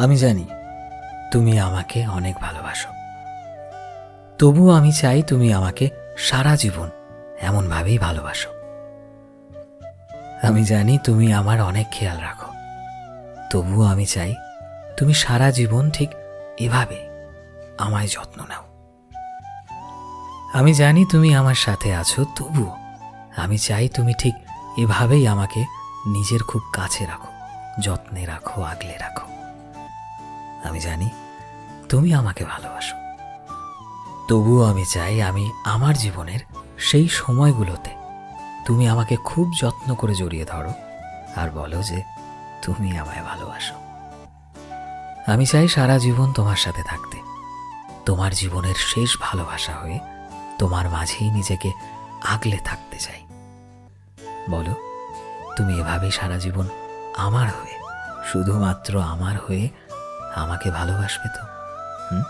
আমি জানি তুমি আমাকে অনেক ভালোবাসো, তবুও আমি চাই তুমি আমাকে সারা জীবন এমনভাবেই ভালোবাসো। আমি জানি তুমি আমার অনেক খেয়াল রাখো, তবুও আমি চাই তুমি সারা জীবন ঠিক এভাবে আমায় যত্ন নাও। আমি জানি তুমি আমার সাথে আছো, তবুও আমি চাই তুমি ঠিক এভাবেই আমাকে নিজের খুব কাছে রাখো, যত্নে রাখো, আগলে রাখো। আমি জানি তুমি আমাকে ভালোবাসো, তবুও আমি চাই আমি আমার জীবনের সেই সময়গুলোতে তুমি আমাকে খুব যত্ন করে জড়িয়ে ধরো আর বলো যে তুমি আমায় ভালোবাসো। আমি চাই সারা জীবন তোমার সাথে থাকতে, তোমার জীবনের শেষ ভালোবাসা হয়ে তোমার মাঝেই নিজেকে আগলে থাকতে চাই। বলো, তুমি এভাবেই সারা জীবন আমার হয়ে, শুধুমাত্র আমার হয়ে আমাকে ভালোবাসবে তো? হুম?